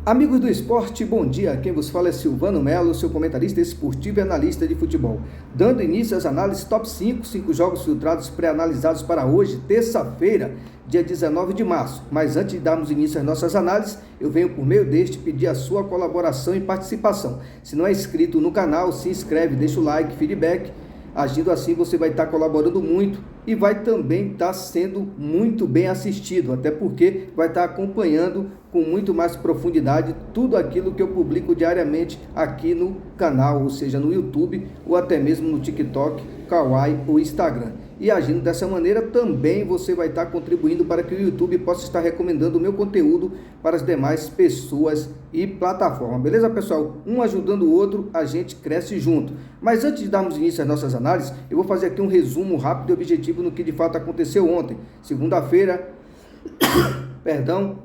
Amigos do esporte, bom dia. Quem vos fala é Silvano Melo, seu comentarista esportivo e analista de futebol. Dando início às análises top 5 jogos filtrados pré-analisados para hoje, terça-feira, dia 19 de março. Mas antes de darmos início às nossas análises, eu venho por meio deste pedir a sua colaboração e participação. Se não é inscrito no canal, se inscreve, deixa o like, feedback. Agindo assim, você vai estar colaborando muito e vai também estar sendo muito bem assistido, até porque vai estar acompanhando com muito mais profundidade tudo aquilo que eu publico diariamente aqui no canal, ou seja, no YouTube ou até mesmo no TikTok, Kawaii ou Instagram. E agindo dessa maneira, também você vai estar contribuindo para que o YouTube possa estar recomendando o meu conteúdo para as demais pessoas e plataformas. Beleza, pessoal? Um ajudando o outro, a gente cresce junto. Mas antes de darmos início às nossas análises, eu vou fazer aqui um resumo rápido e objetivo no que de fato aconteceu ontem. Segunda-feira,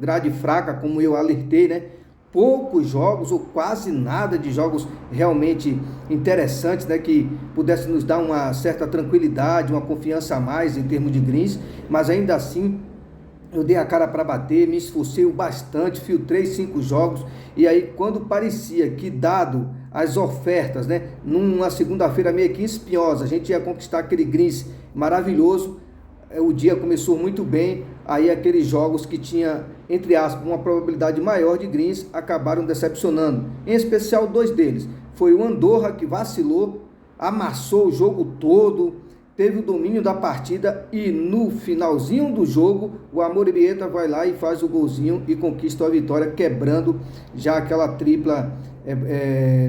grade fraca, como eu alertei, né? Poucos jogos ou quase nada de jogos realmente interessantes, né, que pudessem nos dar uma certa tranquilidade, uma confiança a mais em termos de greens, mas ainda assim eu dei a cara para bater, me esforcei bastante, filtrei 5 jogos e aí quando parecia que dado as ofertas, né, numa segunda-feira meio que espinhosa, a gente ia conquistar aquele greens maravilhoso, o dia começou muito bem, aí aqueles jogos que tinha, entre aspas, uma probabilidade maior de greens acabaram decepcionando. Em especial 2 deles. Foi o Andorra, que vacilou, amassou o jogo todo, teve o domínio da partida e no finalzinho do jogo o Amorebieta vai lá e faz o golzinho e conquista a vitória, quebrando já aquela tripla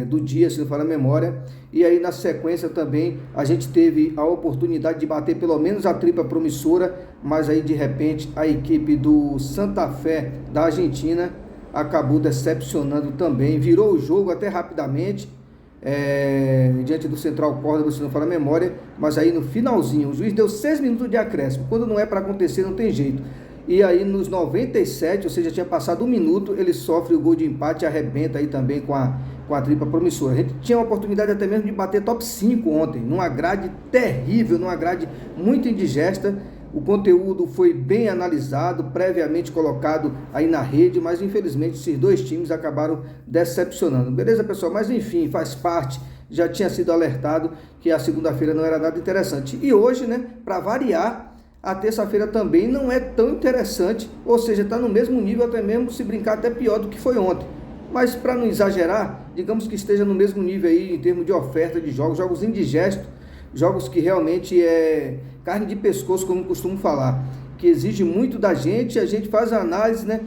do dia, se não falar a memória. E aí na sequência também a gente teve a oportunidade de bater pelo menos a tripla promissora, mas aí de repente a equipe do Santa Fé da Argentina acabou decepcionando também, virou o jogo até rapidamente, diante do Central Córdoba, se não falar a memória, mas aí no finalzinho o juiz deu 6 minutos de acréscimo, quando não é para acontecer não tem jeito. E aí nos 97, ou seja, tinha passado 1 minuto, ele sofre o gol de empate e arrebenta aí também com a tripla promissora. A gente tinha a oportunidade até mesmo de bater top 5 ontem, numa grade terrível, numa grade muito indigesta. O conteúdo foi bem analisado, previamente colocado aí na rede, mas infelizmente esses 2 times acabaram decepcionando. Beleza, pessoal? Mas enfim, faz parte, já tinha sido alertado que a segunda-feira não era nada interessante. E hoje, né, para variar, a terça-feira também não é tão interessante, ou seja, está no mesmo nível, até mesmo se brincar até pior do que foi ontem. Mas para não exagerar, digamos que esteja no mesmo nível aí em termos de oferta de jogos indigestos, jogos que realmente é carne de pescoço, como costumo falar, que exige muito da gente, a gente faz a análise, né?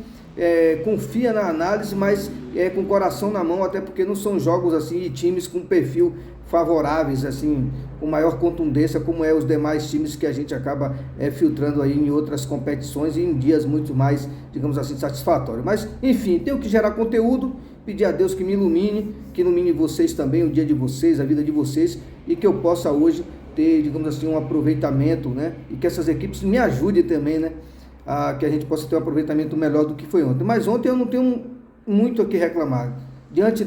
Confia na análise, mas com o coração na mão, até porque não são jogos assim e times com perfil favoráveis, assim, com maior contundência, como os demais times que a gente acaba filtrando aí em outras competições e em dias muito mais, digamos assim, satisfatórios. Mas, enfim, tenho que gerar conteúdo, pedir a Deus que me ilumine, que ilumine vocês também, o dia de vocês, a vida de vocês, e que eu possa hoje ter, digamos assim, um aproveitamento, né? E que essas equipes me ajudem também, né? Que a gente possa ter um aproveitamento melhor do que foi ontem. Mas ontem eu não tenho muito a que reclamar. Diante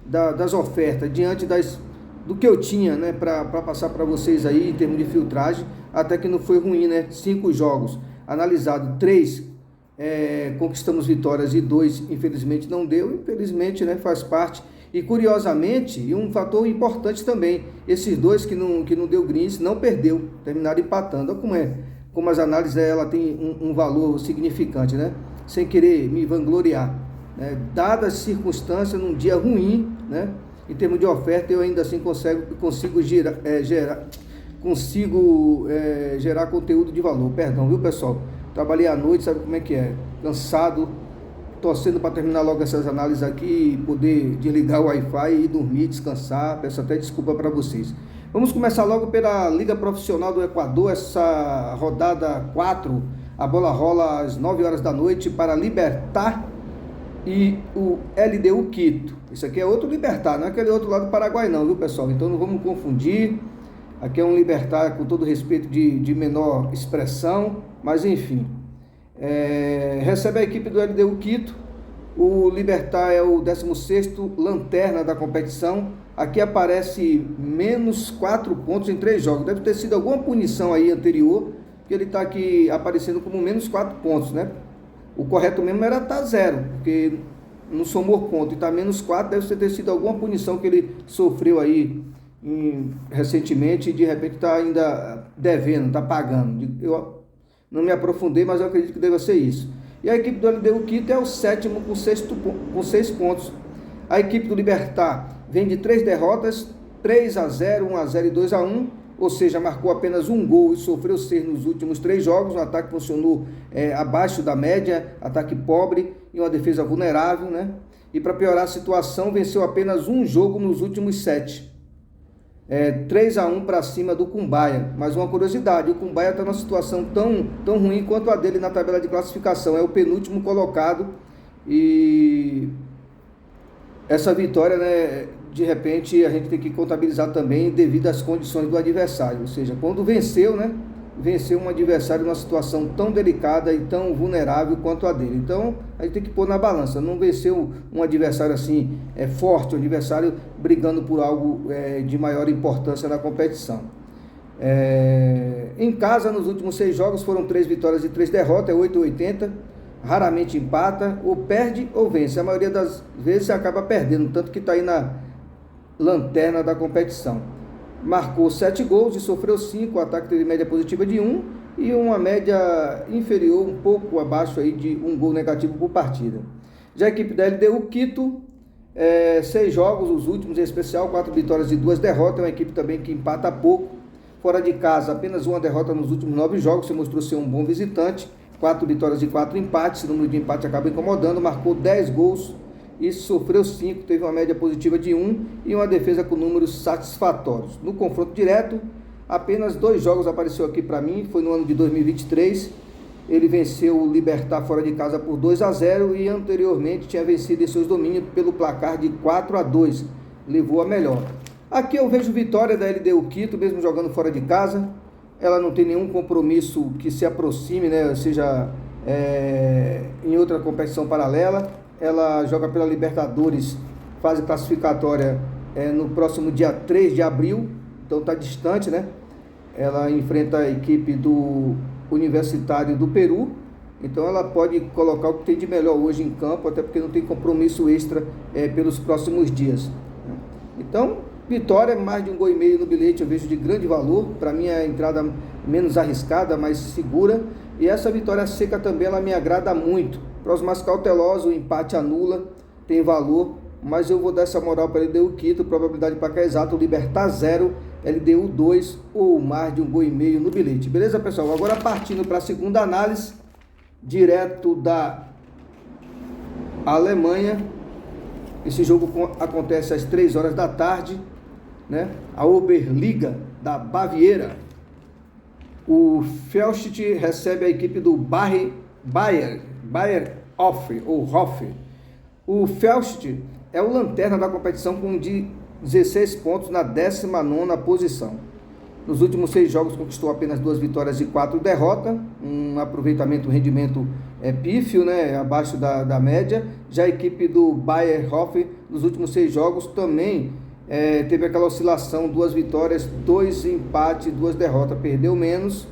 das ofertas, diante do que eu tinha, né, para passar para vocês aí em termos de filtragem, até que não foi ruim, né? 5 jogos analisados, 3 conquistamos vitórias e 2 infelizmente não deu, infelizmente, né, faz parte. E curiosamente, e um fator importante também, esses 2 que não deu greens, não perdeu, terminaram empatando. Olha como as análises ela tem um valor significante, né? Sem querer me vangloriar, né? Dadas as circunstâncias, num dia ruim, né? Em termos de oferta, eu ainda assim consigo gerar conteúdo de valor. Perdão, viu, pessoal? Trabalhei à noite, sabe como é que é? Cansado, torcendo para terminar logo essas análises aqui, poder desligar o Wi-Fi e dormir, descansar. Peço até desculpa para vocês. Vamos começar logo pela Liga Profissional do Equador, essa rodada 4. A bola rola às 9 horas da noite para Libertad e o LDU Quito. Isso aqui é outro Libertad, não é aquele outro lado do Paraguai não, viu, pessoal? Então não vamos confundir. Aqui é um Libertad com todo respeito de menor expressão, mas enfim. Recebe a equipe do LDU Quito. O Libertad é o 16º lanterna da competição. Aqui aparece menos 4 pontos em 3 jogos. Deve ter sido alguma punição aí anterior, que ele está aqui aparecendo como menos 4 pontos, né? O correto mesmo era estar 0, porque não somou ponto e está menos 4, deve ter sido alguma punição que ele sofreu aí recentemente e de repente está ainda devendo, está pagando. Eu não me aprofundei, mas eu acredito que deva ser isso. E a equipe do LDU Quito é o sétimo com 6 pontos. A equipe do Libertad vem de 3 derrotas, 3-0, 1-0 e 2-1, ou seja, marcou apenas um gol e sofreu 6 nos últimos 3 jogos. O ataque funcionou abaixo da média, ataque pobre e uma defesa vulnerável, né? E para piorar a situação, venceu apenas um jogo nos últimos 7. 3-1 para cima do Cumbaia. Mas uma curiosidade, o Cumbaia está numa situação tão ruim quanto a dele na tabela de classificação. É o penúltimo colocado e essa vitória, né, de repente a gente tem que contabilizar também devido às condições do adversário. Ou seja, quando venceu, né, venceu um adversário numa situação tão delicada e tão vulnerável quanto a dele. Então, a gente tem que pôr na balança. Não venceu um adversário assim forte, um adversário brigando por algo de maior importância na competição. Em casa, nos últimos 6 jogos, foram 3 vitórias e 3 derrotas, é 8-80. Raramente empata, ou perde ou vence. A maioria das vezes acaba perdendo, tanto que está aí na lanterna da competição. Marcou 7 gols e sofreu 5, o ataque teve média positiva de 1 e uma média inferior, um pouco abaixo aí de um gol negativo por partida. Já a equipe da LDU Quito, 6 jogos, os últimos em especial, 4 vitórias e 2 derrotas, é uma equipe também que empata pouco. Fora de casa, apenas uma derrota nos últimos 9 jogos, se mostrou ser um bom visitante, 4 vitórias e 4 empates, o número de empate acaba incomodando, marcou 10 gols e sofreu 5, teve uma média positiva de 1 e uma defesa com números satisfatórios. No confronto direto, apenas 2 jogos apareceu aqui para mim, foi no ano de 2023, ele venceu o Libertad fora de casa por 2-0 e anteriormente tinha vencido em seus domínios pelo placar de 4-2, levou a melhor. Aqui eu vejo vitória da LDU Quito, mesmo jogando fora de casa, ela não tem nenhum compromisso que se aproxime, né, seja em outra competição paralela. Ela joga pela Libertadores, fase classificatória no próximo dia 3 de abril, então está distante, né? Ela enfrenta a equipe do Universitário do Peru, então ela pode colocar o que tem de melhor hoje em campo, até porque não tem compromisso extra pelos próximos dias. Então, vitória, mais de 1,5 gols no bilhete, eu vejo de grande valor. Para mim é a entrada menos arriscada, mais segura. E essa vitória seca também, ela me agrada muito. Para os mais cautelosos, o empate anula, tem valor, mas eu vou dar essa moral para a LDU Quito, probabilidade para cá exata, o Libertad 0, LDU 2 ou mais de 1,5 gols no bilhete. Beleza, pessoal? Agora partindo para a segunda análise, direto da Alemanha. Esse jogo acontece às 3 horas da tarde, né? A Oberliga da Baviera. O Felштdt recebe a equipe do Bayer Hof. O Felштdt é o lanterna da competição com 16 pontos na 19ª posição. Nos últimos 6 jogos conquistou apenas 2 vitórias e 4 derrotas, um aproveitamento, um rendimento pífio, né, abaixo da média. Já a equipe do Bayer Hof, nos últimos 6 jogos, também teve aquela oscilação, 2 vitórias, 2 empates, 2 derrotas, perdeu menos,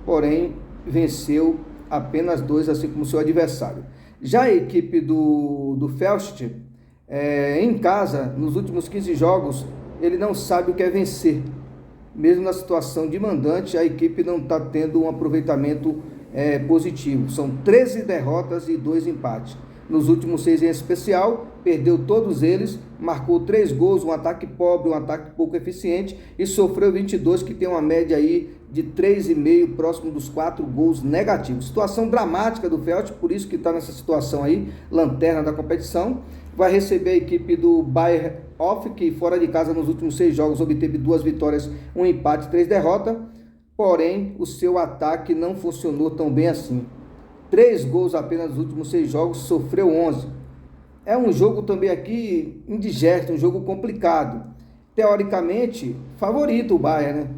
porém venceu apenas 2, assim como seu adversário. Já a equipe do Felштdt, em casa, nos últimos 15 jogos, ele não sabe o que é vencer. Mesmo na situação de mandante, a equipe não está tendo um aproveitamento positivo. São 13 derrotas e 2 empates. Nos últimos 6 em especial, perdeu todos eles, marcou 3 gols, um ataque pobre, um ataque pouco eficiente e sofreu 22, que tem uma média aí de 3,5, próximo dos 4 gols negativos. Situação dramática do Felштdt, por isso que está nessa situação aí, lanterna da competição. Vai receber a equipe do Bayer Hof, que fora de casa nos últimos 6 jogos obteve 2 vitórias, 1 empate e 3 derrotas, porém o seu ataque não funcionou tão bem assim. 3 gols apenas nos últimos 6 jogos, sofreu 11. É um jogo também aqui indigesto, um jogo complicado. Teoricamente, favorito o Bayern, né?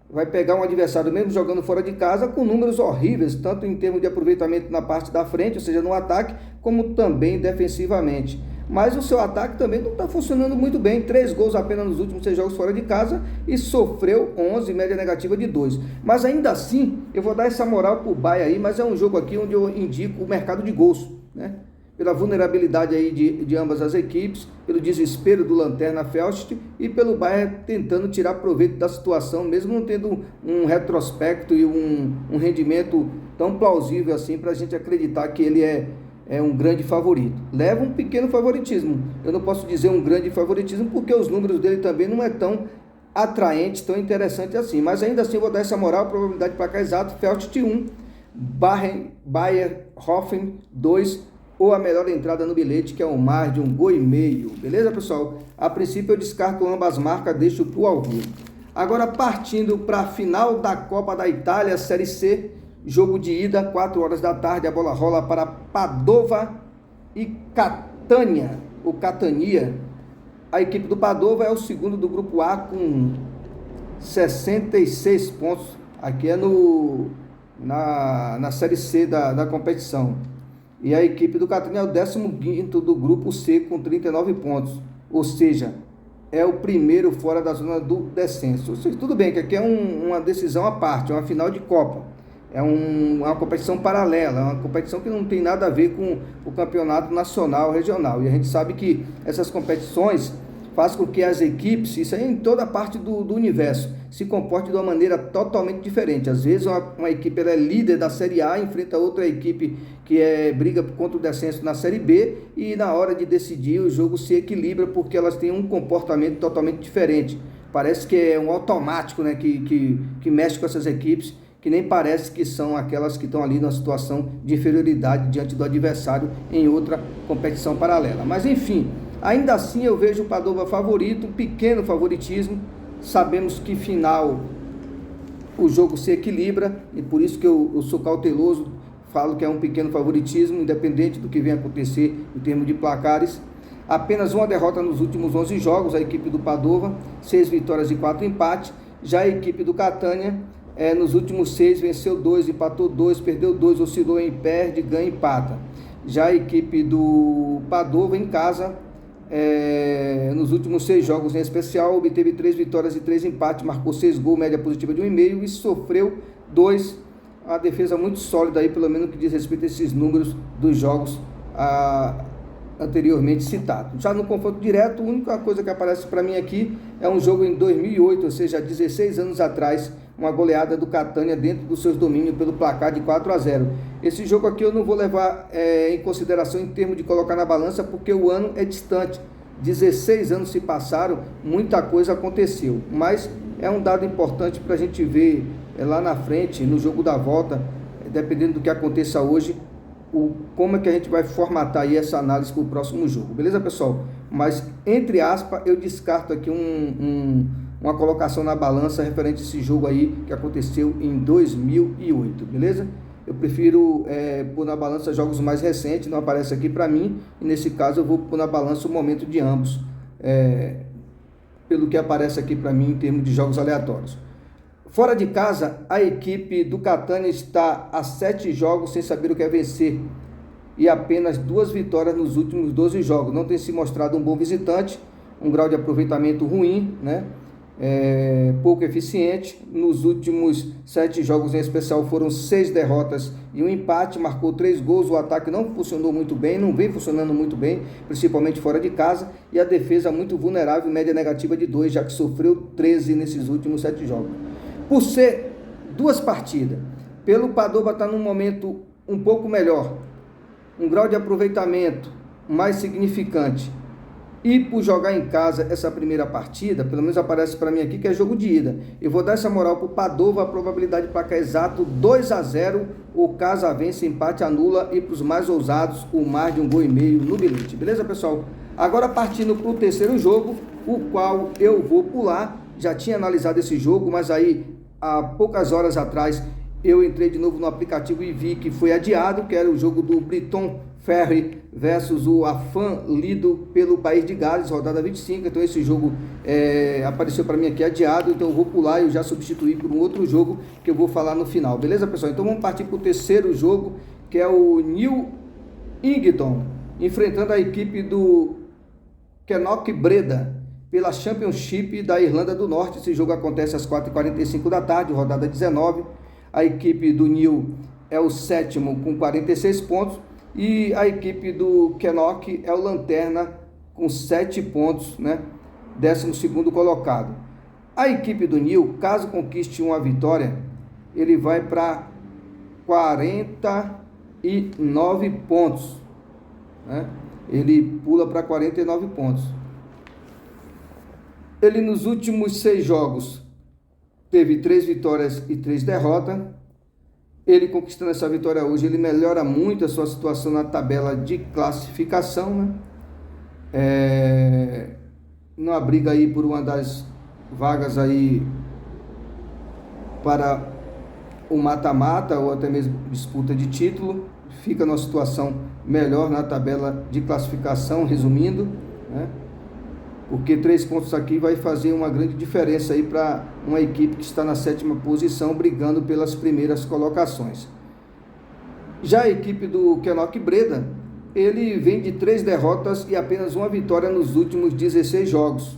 Vai pegar um adversário mesmo jogando fora de casa com números horríveis, tanto em termos de aproveitamento na parte da frente, ou seja, no ataque, como também defensivamente. Mas o seu ataque também não está funcionando muito bem. 3 gols apenas nos últimos 6 jogos fora de casa e sofreu 11, média negativa de 2. Mas ainda assim, eu vou dar essa moral para o Bayern aí, mas é um jogo aqui onde eu indico o mercado de gols, né? pela vulnerabilidade aí de ambas as equipes, pelo desespero do Lanterna Felst e pelo Bayern tentando tirar proveito da situação, mesmo não tendo um retrospecto e um rendimento tão plausível assim para a gente acreditar que ele é um grande favorito. Leva um pequeno favoritismo, eu não posso dizer um grande favoritismo porque os números dele também não é tão atraente, tão interessante assim, mas ainda assim eu vou dar essa moral, probabilidade de placar exato, Felst 1, Bayerhofen 2, ou a melhor entrada no bilhete, que é um mais de 1,5 gols. Beleza, pessoal? A princípio eu descarto ambas marcas, deixo para o ao vivo. Agora partindo para a final da Copa da Itália, Série C, jogo de ida, 4 horas da tarde, a bola rola para Padova e Catania, ou Catania. A equipe do Padova é o segundo do grupo A com 66 pontos. Aqui é na Série C da competição. E a equipe do Catania é o 15º do grupo C com 39 pontos. Ou seja, é o primeiro fora da zona do descenso. Ou seja, tudo bem que aqui é uma decisão à parte, é uma final de Copa. É uma competição paralela, é uma competição que não tem nada a ver com o campeonato nacional, regional. E a gente sabe que essas competições faz com que as equipes, isso aí em toda parte do universo, se comportem de uma maneira totalmente diferente. Às vezes uma equipe ela é líder da Série A, enfrenta outra equipe que briga contra o descenso na Série B e na hora de decidir o jogo se equilibra porque elas têm um comportamento totalmente diferente. Parece que é um automático, né, que mexe com essas equipes, que nem parece que são aquelas que estão ali numa situação de inferioridade diante do adversário em outra competição paralela. Mas enfim, ainda assim eu vejo o Padova favorito, um pequeno favoritismo. Sabemos que final o jogo se equilibra e por isso que eu sou cauteloso, falo que é um pequeno favoritismo, independente do que venha acontecer em termos de placares. Apenas uma derrota nos últimos 11 jogos, a equipe do Padova, 6 vitórias e 4 empates. Já a equipe do Catania, nos últimos 6 venceu 2, empatou 2, perdeu 2, oscilou em perde, ganha e empata. Já a equipe do Padova em casa, nos últimos 6 jogos em especial, obteve 3 vitórias e 3 empates, marcou 6 gols, média positiva de 1,5 e sofreu 2. A defesa muito sólida aí, pelo menos que diz respeito a esses números dos jogos anteriormente citados. Já no confronto direto, a única coisa que aparece para mim aqui é um jogo em 2008, ou seja, 16 anos atrás, uma goleada do Catania dentro dos seus domínios pelo placar de 4-0. Esse jogo aqui eu não vou levar em consideração em termos de colocar na balança, porque o ano é distante. 16 anos se passaram, muita coisa aconteceu, mas é um dado importante para a gente ver lá na frente, no jogo da volta, dependendo do que aconteça hoje, como é que a gente vai formatar aí essa análise para o próximo jogo, beleza, pessoal? Mas, entre aspas, eu descarto aqui uma colocação na balança referente a esse jogo aí que aconteceu em 2008, beleza? Eu prefiro pôr na balança jogos mais recentes, não aparece aqui para mim, e nesse caso eu vou pôr na balança o momento de ambos, pelo que aparece aqui para mim em termos de jogos aleatórios. Fora de casa, a equipe do Catania está a 7 jogos sem saber o que é vencer e apenas 2 vitórias nos últimos 12 jogos. Não tem se mostrado um bom visitante, um grau de aproveitamento ruim, né? Pouco eficiente. Nos últimos 7 jogos em especial foram 6 derrotas e um empate, marcou 3 gols, o ataque não funcionou muito bem, não vem funcionando muito bem, principalmente fora de casa, e a defesa muito vulnerável, média negativa de 2, já que sofreu 13 nesses últimos 7 jogos. Por ser 2 partidas, pelo Padova estar num momento um pouco melhor, um grau de aproveitamento mais significante, e por jogar em casa essa primeira partida, pelo menos aparece para mim aqui que é jogo de ida, eu vou dar essa moral para o Padova, a probabilidade de placar exato 2-0, o casa vence, empate anula, e para os mais ousados, o mais de 1,5 gols no bilhete, beleza, pessoal? Agora partindo para o terceiro jogo, o qual eu vou pular, já tinha analisado esse jogo, mas aí há poucas horas atrás eu entrei de novo no aplicativo e vi que foi adiado, que era o jogo do Brighton Ferry versus o Afan lido pelo País de Gales, rodada 25, então esse jogo apareceu para mim aqui adiado, então eu vou pular e eu já substituí por um outro jogo que eu vou falar no final, beleza, pessoal? Então vamos partir para o terceiro jogo, que é o New Ington, enfrentando a equipe do Kennock Breda, pela Championship da Irlanda do Norte. Esse jogo acontece às 4h45 da tarde, rodada 19. A equipe do New é o 7º com 46 pontos E a equipe do Kenock é o lanterna com 7 pontos, né? 12º colocado. A equipe do Nil, caso conquiste uma vitória, ele vai para 49 pontos, né? Ele pula para 49 pontos. Ele nos últimos 6 jogos teve 3 vitórias e 3 derrotas. Ele conquistando essa vitória hoje, ele melhora muito a sua situação na tabela de classificação, né? Numa briga aí por uma das vagas aí para o mata-mata ou até mesmo disputa de título, fica numa situação melhor na tabela de classificação, resumindo, né? Porque 3 pontos aqui vai fazer uma grande diferença aí para uma equipe que está na 7ª posição, brigando pelas primeiras colocações. Já a equipe do Kenock Breda, ele vem de 3 derrotas e apenas uma vitória nos últimos 16 jogos.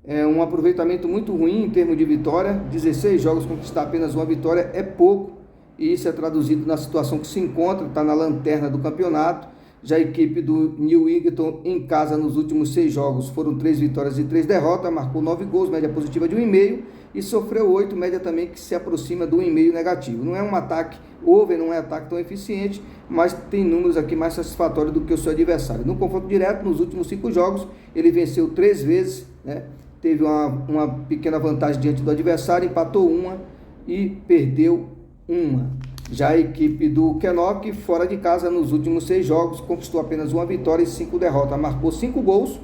É um aproveitamento muito ruim em termos de vitória. 16 jogos, conquistar apenas uma vitória é pouco, e isso é traduzido na situação que se encontra, está na lanterna do campeonato. Já a equipe do New Wigton em casa nos últimos 6 jogos foram 3 vitórias e 3 derrotas, marcou 9 gols, média positiva de 1,5, e sofreu 8, média também que se aproxima do 1,5 negativo. Não é um ataque over, não é ataque tão eficiente, mas tem números aqui mais satisfatórios do que o seu adversário. No confronto direto, nos últimos 5 jogos, ele venceu 3 vezes, né? Teve uma pequena vantagem diante do adversário, empatou uma e perdeu uma. Já a equipe do Kenock, fora de casa, nos últimos 6 jogos, conquistou apenas uma vitória e 5 derrotas. Marcou 5 gols,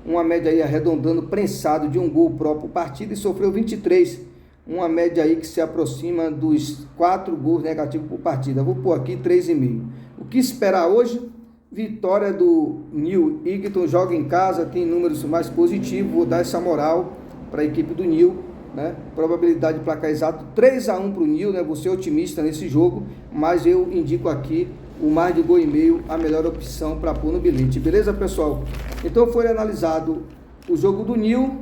uma média aí arredondando, prensado de 1 gol próprio por partida, e sofreu 23. Uma média aí que se aproxima dos 4 gols negativos por partida. Vou pôr aqui 3,5. O que esperar hoje? Vitória do New Wigton, joga em casa, tem números mais positivos. Vou dar essa moral para a equipe do New, né? Probabilidade de placar exato 3-1 para o Nil, né? Vou ser otimista nesse jogo, mas eu indico aqui o mais de 1,5 a melhor opção para pôr no bilhete, beleza, pessoal? Então foi analisado o jogo do Nil,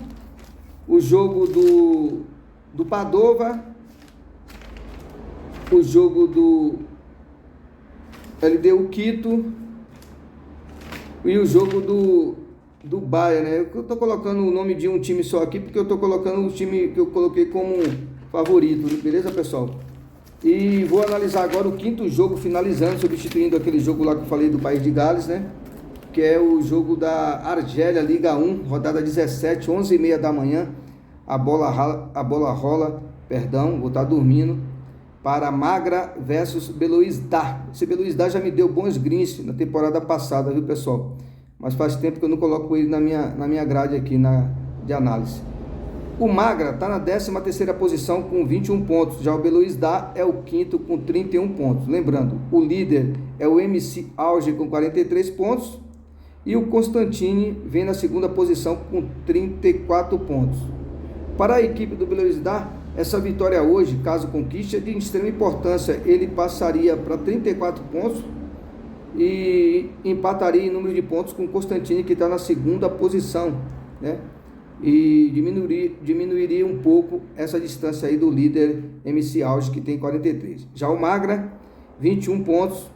o jogo do Padova, o jogo do LDU Quito e o jogo do Bahia, né? Eu tô colocando o nome de um time só aqui, porque eu tô colocando o time que eu coloquei como favorito, beleza, pessoal? E vou analisar agora o 5º jogo, finalizando, substituindo aquele jogo lá que eu falei do País de Gales, né? Que é o jogo da Argélia, Liga 1, rodada 17, 11h30 da manhã. A bola rola, vou estar dormindo, para Magra versus Belouizdad. Esse Belouizdad já me deu bons greens na temporada passada, viu, pessoal? Mas faz tempo que eu não coloco ele na minha grade aqui de análise. O Magra está na 13ª posição com 21 pontos, já o Belouizdad é o 5º com 31 pontos. Lembrando, o líder é o MC Alger com 43 pontos e o Constantine vem na 2ª posição com 34 pontos. Para a equipe do Belouizdad, essa vitória hoje, caso conquiste, é de extrema importância. Ele passaria para 34 pontos e empataria em número de pontos com o Constantine, que está na 2ª posição, né? E diminuiria um pouco essa distância aí do líder MC Alge, que tem 43. Já o Magra, 21 pontos,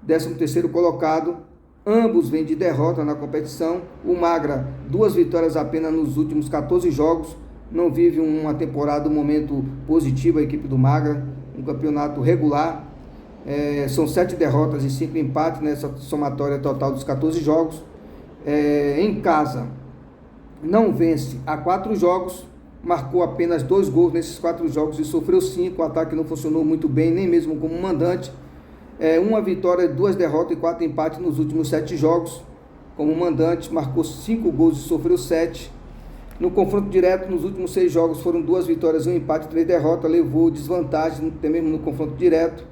13º colocado. Ambos vêm de derrota na competição. O Magra, 2 vitórias apenas nos últimos 14 jogos. Não vive uma temporada, um momento positivo a equipe do Magra, um campeonato regular. São 7 derrotas e 5 empates nessa somatória total dos 14 jogos. Em casa, não vence há 4 jogos, marcou apenas 2 gols nesses 4 jogos e sofreu 5. O ataque não funcionou muito bem, nem mesmo como mandante. 1 vitória, 2 derrotas e 4 empates nos últimos 7 jogos. Como mandante, marcou 5 gols e sofreu 7. No confronto direto, nos últimos 6 jogos, foram 2 vitórias, 1 empate e 3 derrotas. Levou desvantagem, até mesmo no confronto direto.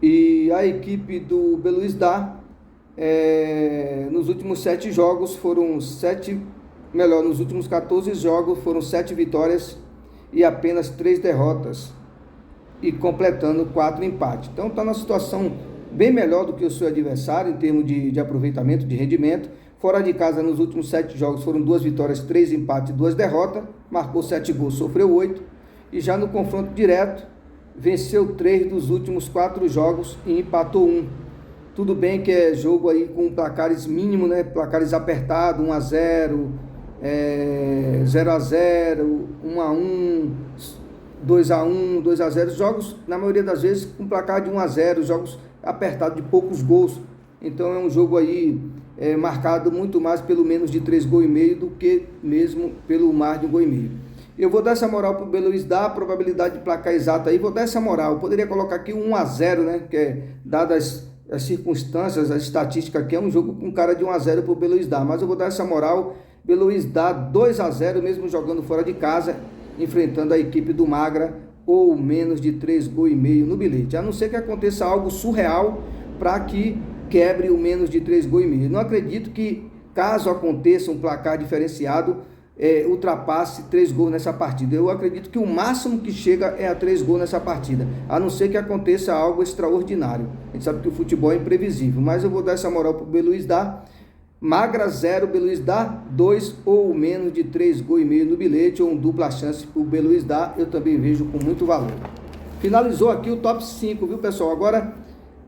E a equipe do Belouizdad, nos últimos 7 jogos, nos últimos 14 jogos, foram 7 vitórias e apenas 3 derrotas. E completando 4 empates. Então está numa situação bem melhor do que o seu adversário em termos de aproveitamento, de rendimento. Fora de casa, nos últimos 7 jogos, foram 2 vitórias, 3 empates e 2 derrotas. Marcou 7 gols, sofreu 8. E já no confronto direto, venceu 3 dos últimos 4 jogos e empatou 1. Tudo bem que é jogo aí com placares mínimos, né? Placares apertados, 1-0, 0-0, 1-1, 2-1, 2-0. Jogos, na maioria das vezes, com placar de 1-0, jogos apertados de poucos gols. Então é um jogo aí marcado muito mais pelo menos de 3,5 gols do que mesmo pelo mais de 1,5 gols. Eu vou dar essa moral para o Belo Horizonte, a probabilidade de placar exata aí, vou dar essa moral. Eu poderia colocar aqui 1-0, né? Que é, dadas as circunstâncias, a estatística aqui, é um jogo com cara de 1-0 para o Belo Horizonte. Mas eu vou dar essa moral, Belo Horizonte 2-0, mesmo jogando fora de casa, enfrentando a equipe do Magra, ou menos de 3,5 gols no bilhete. A não ser que aconteça algo surreal para que quebre o menos de 3,5 gols. Não acredito que, caso aconteça um placar diferenciado, ultrapasse 3 gols nessa partida. Eu acredito que o máximo que chega é a 3 gols nessa partida, a não ser que aconteça algo extraordinário. A gente sabe que o futebol é imprevisível, mas eu vou dar essa moral para o Belo Horizonte. Magra 0, Belo Horizonte 2 ou menos de 3,5 gols no bilhete, ou um dupla chance para o Belo Horizonte, eu também vejo com muito valor. Finalizou aqui o top 5, viu, pessoal? Agora,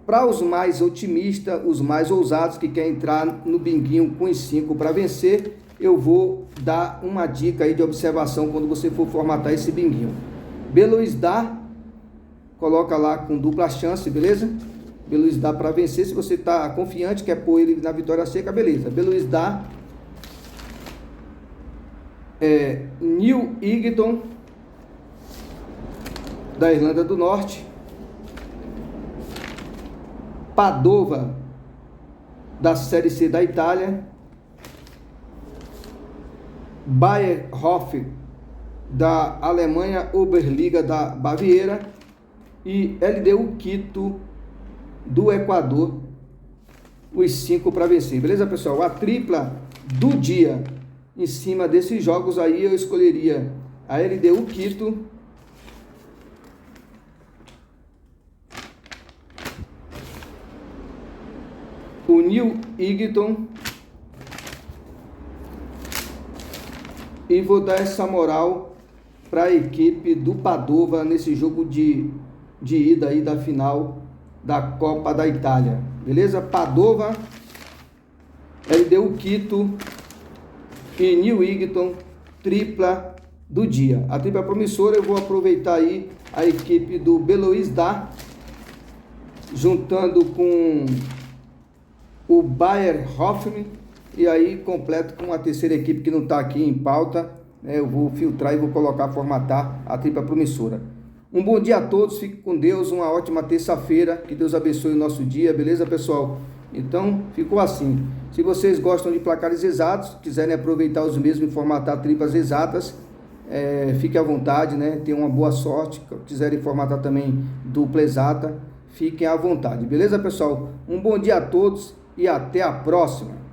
para os mais otimistas, os mais ousados, que querem entrar no binguinho com os 5 para vencer, eu vou dar uma dica aí de observação quando você for formatar esse binguinho. Belo Horizonte, coloca lá com dupla chance, beleza? Belo Horizonte para vencer, se você está confiante, quer pôr ele na vitória seca, beleza. Belo Horizonte, New Igton, da Irlanda do Norte, Padova, da Série C da Itália, Bayerhof, da Alemanha, Oberliga da Baviera, e LDU Quito, do Equador, os 5 para vencer, beleza, pessoal? A tripla do dia, em cima desses jogos aí, eu escolheria a LDU Quito, o New Igton, e vou dar essa moral para a equipe do Padova nesse jogo de ida aí da final da Copa da Itália, beleza? Padova, LDU Quito e New Igton, tripla do dia. A tripla promissora, eu vou aproveitar aí a equipe do Belo Horizonte, juntando com o Bayerhofen, e aí completo com a terceira equipe que não está aqui em pauta, né? Eu vou filtrar e vou colocar, formatar a tripla promissora. Um bom dia a todos, fique com Deus, uma ótima terça-feira, que Deus abençoe o nosso dia, beleza, pessoal? Então, ficou assim. Se vocês gostam de placares exatos, quiserem aproveitar os mesmos e formatar triplas exatas, fique à vontade, né? Tenham uma boa sorte. Quiserem formatar também dupla exata, fiquem à vontade, beleza, pessoal? Um bom dia a todos e até a próxima.